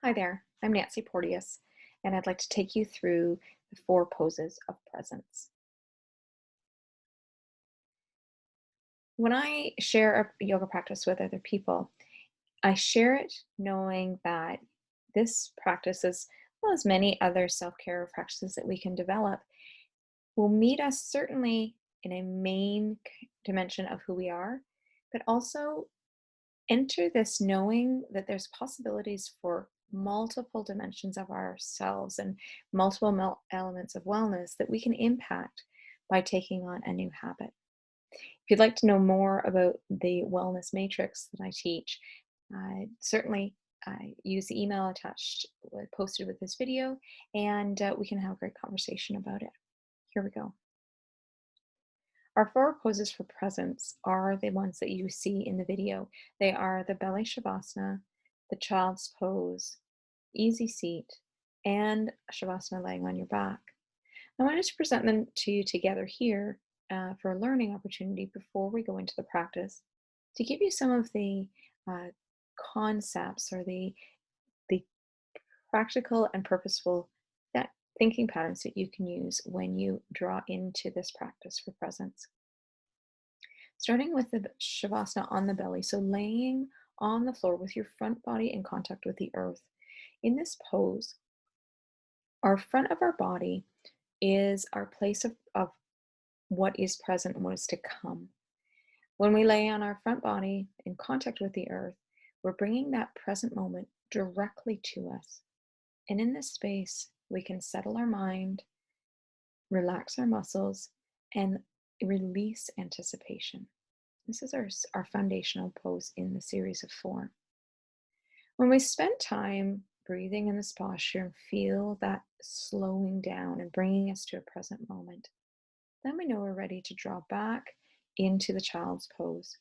Hi there, I'm Nancy Porteous, and I'd like to take you through the 4 poses of presence. When I share a yoga practice with other people, I share it knowing that this practice, as well as many other self care practices that we can develop, will meet us certainly in a main dimension of who we are, but also enter this knowing that there's possibilities for multiple dimensions of ourselves and multiple elements of wellness that we can impact by taking on a new habit. If you'd like to know more about the wellness matrix that I teach, certainly use the email attached, posted with this video, and we can have a great conversation about it. Here we go. Our 4 poses for presence are the ones that you see in the video. They are the belly Shavasana, the child's pose, easy seat, and Shavasana laying on your back. I wanted to present them to you together here for a learning opportunity before we go into the practice to give you some of the uh, concepts or the practical and purposeful thinking patterns that you can use when you draw into this practice for presence. Starting with the Shavasana on the belly, so laying on the floor with your front body in contact with the earth. In this pose, our front of our body is our place of what is present and what is to come. When we lay on our front body in contact with the earth, we're bringing that present moment directly to us. And in this space, we can settle our mind, relax our muscles, and release anticipation. This is our foundational pose in the series of 4. When we spend time breathing in this posture and feel that slowing down and bringing us to a present moment, then we know we're ready to draw back into the child's pose.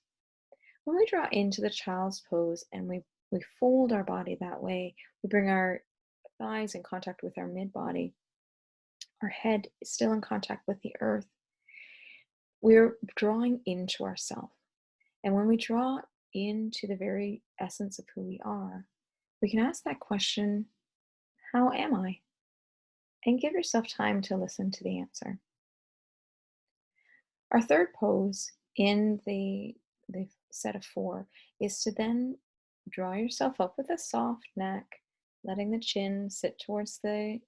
When we draw into the child's pose and we fold our body that way, we bring our thighs in contact with our mid body, our head is still in contact with the earth. We're drawing into ourself. And when we draw into the very essence of who we are, we can ask that question, how am I? And give yourself time to listen to the answer. Our third pose in the set of 4 is to then draw yourself up with a soft neck, letting the chin sit towards the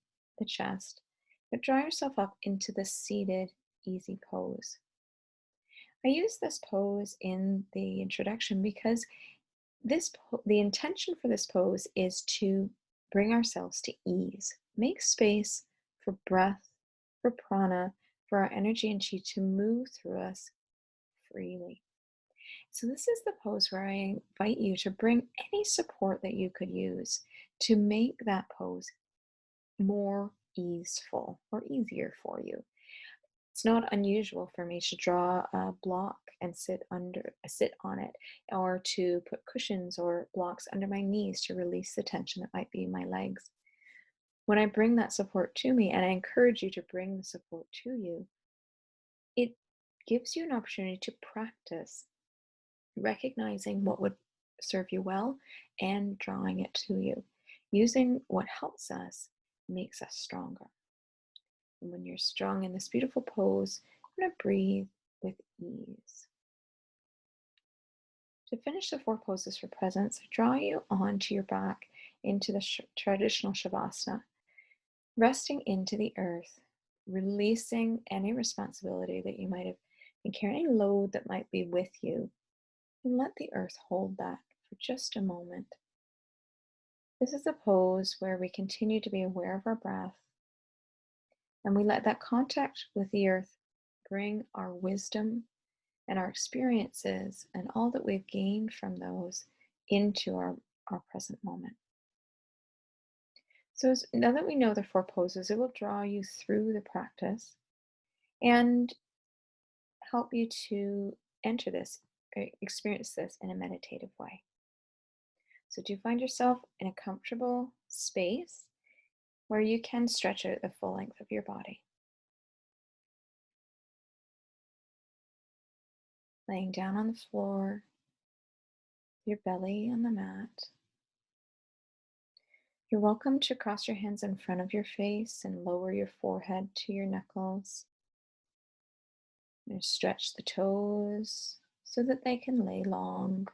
chest, but draw yourself up into the seated, easy pose. I use this pose in the introduction because the intention for this pose is to bring ourselves to ease, make space for breath, for prana, for our energy and chi to move through us freely. So this is the pose where I invite you to bring any support that you could use to make that pose more easeful or easier for you. It's not unusual for me to draw a block and sit on it, or to put cushions or blocks under my knees to release the tension that might be in my legs. When I bring that support to me, and I encourage you to bring the support to you, it gives you an opportunity to practice recognizing what would serve you well and drawing it to you. Using what helps us makes us stronger. And when you're strong in this beautiful pose, you're going to breathe with ease. To finish the 4 poses for presence, draw you onto your back into the traditional Shavasana, resting into the earth, releasing any responsibility that you might have been carrying, any load that might be with you, and let the earth hold that for just a moment. This is a pose where we continue to be aware of our breath, and we let that contact with the earth bring our wisdom and our experiences and all that we've gained from those into our present moment. So now that we know the 4 poses, it will draw you through the practice and help you to enter this, experience this in a meditative way. So do you find yourself in a comfortable space where you can stretch out the full length of your body. Laying down on the floor, your belly on the mat. You're welcome to cross your hands in front of your face and lower your forehead to your knuckles. And stretch the toes so that they can lay long.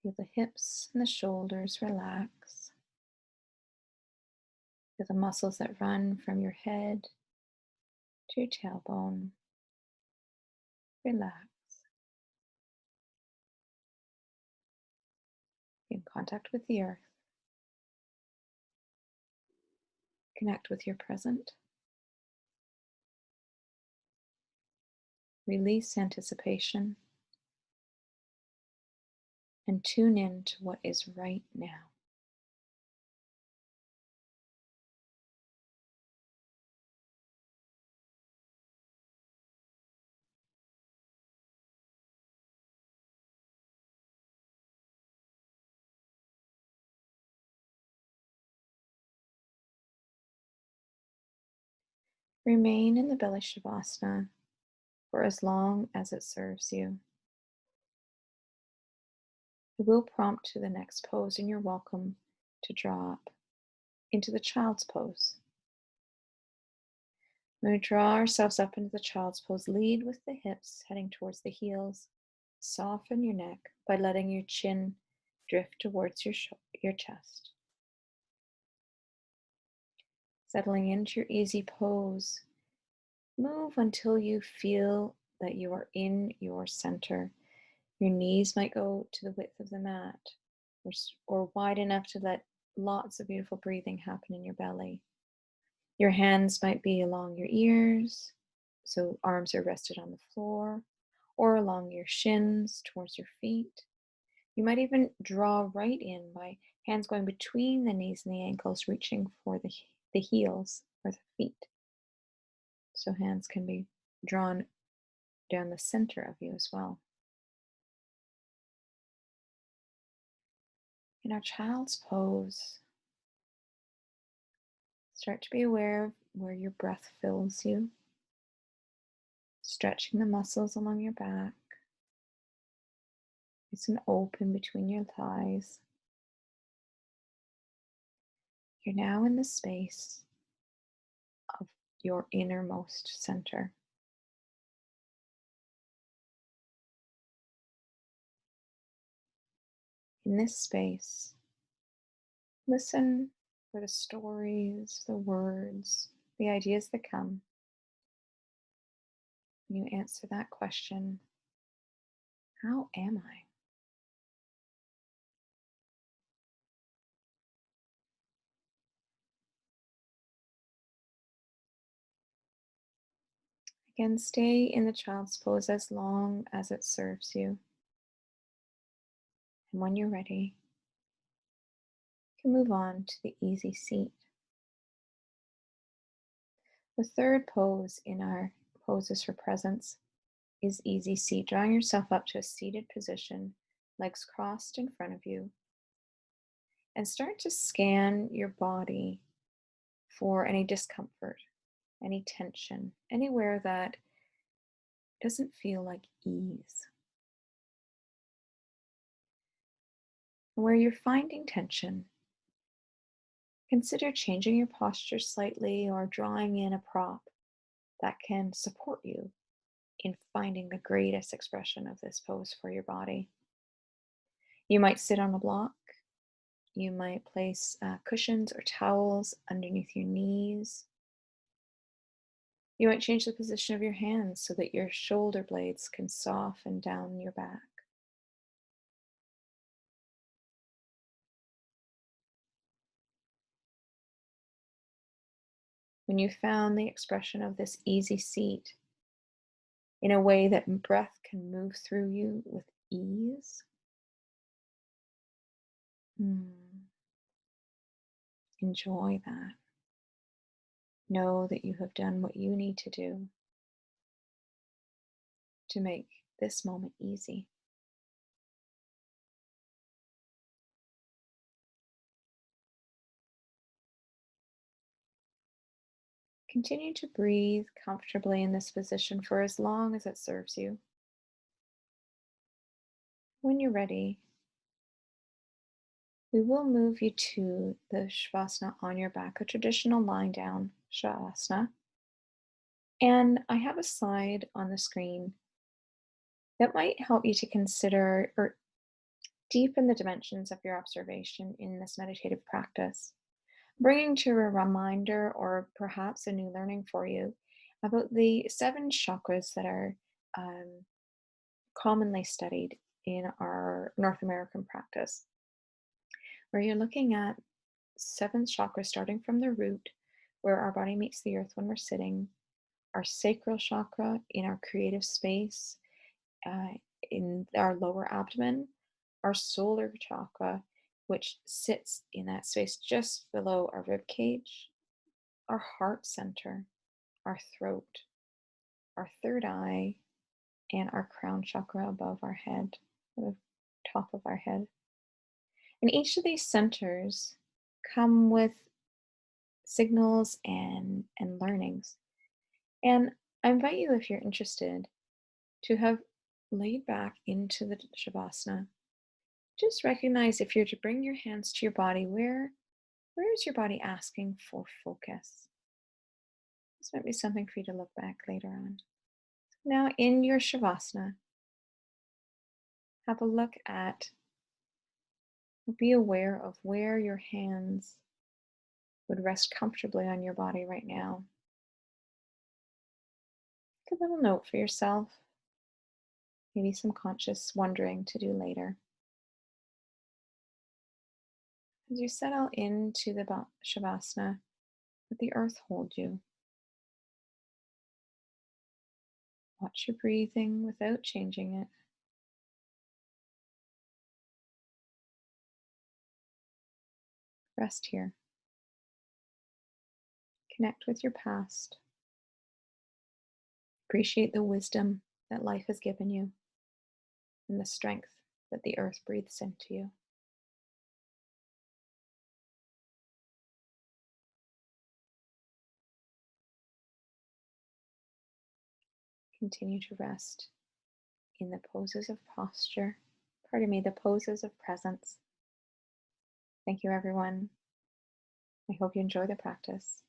Feel the hips and the shoulders relax. Feel the muscles that run from your head to your tailbone. Relax. Be in contact with the earth. Connect with your present. Release anticipation and tune in to what is right now. Remain in the belly Shavasana for as long as it serves you. It will prompt to the next pose, and you're welcome to drop into the child's pose. When we draw ourselves up into the child's pose, lead with the hips heading towards the heels. Soften your neck by letting your chin drift towards your chest. Settling into your easy pose, move until you feel that you are in your center. Your knees might go to the width of the mat or wide enough to let lots of beautiful breathing happen in your belly. Your hands might be along your ears, so arms are rested on the floor, or along your shins towards your feet. You might even draw right in by hands going between the knees and the ankles, reaching for the heels or the feet. So hands can be drawn down the center of you as well. In our child's pose, start to be aware of where your breath fills you, stretching the muscles along your back. It's an open between your thighs. You're now in the space of your innermost center. In this space, listen for the stories, the words, the ideas that come. You answer that question, how am I? Again, stay in the child's pose as long as it serves you. And when you're ready, you can move on to the easy seat. The third pose in our poses for presence is easy seat, drawing yourself up to a seated position, legs crossed in front of you, and start to scan your body for any discomfort, any tension, anywhere that doesn't feel like ease. And where you're finding tension, consider changing your posture slightly or drawing in a prop that can support you in finding the greatest expression of this pose for your body. You might sit on a block. You might place cushions or towels underneath your knees. You might change the position of your hands so that your shoulder blades can soften down your back. When you found the expression of this easy seat in a way that breath can move through you with ease, enjoy that. Know that you have done what you need to do to make this moment easy. Continue to breathe comfortably in this position for as long as it serves you. When you're ready, We will move you to the Shavasana on your back, a traditional lying down Shavasana. And I have a slide on the screen that might help you to consider or deepen the dimensions of your observation in this meditative practice, bringing to a reminder or perhaps a new learning for you about the seven chakras that are um, commonly studied in our North American practice, where you're looking at seven chakras starting from the root, where our body meets the earth when we're sitting, our sacral chakra in our creative space, uh, in our lower abdomen, our solar chakra, which sits in that space just below our rib cage, our heart center, our throat, our third eye, and our crown chakra above our head, the top of our head. And each of these centers come with signals and learnings. And I invite you, if you're interested, to have laid back into the Shavasana. Just recognize if you're to bring your hands to your body, where is your body asking for focus? This might be something for you to look back later on. Now, in your Shavasana, have a look at, be aware of where your hands would rest comfortably on your body right now. Take a little note for yourself, maybe some conscious wondering to do later. As you settle into the Shavasana, let the earth hold you. Watch your breathing without changing it. Rest here. Connect with your past. Appreciate the wisdom that life has given you and the strength that the earth breathes into you. Continue to rest in the poses of posture, the poses of presence. Thank you, everyone. I hope you enjoy the practice.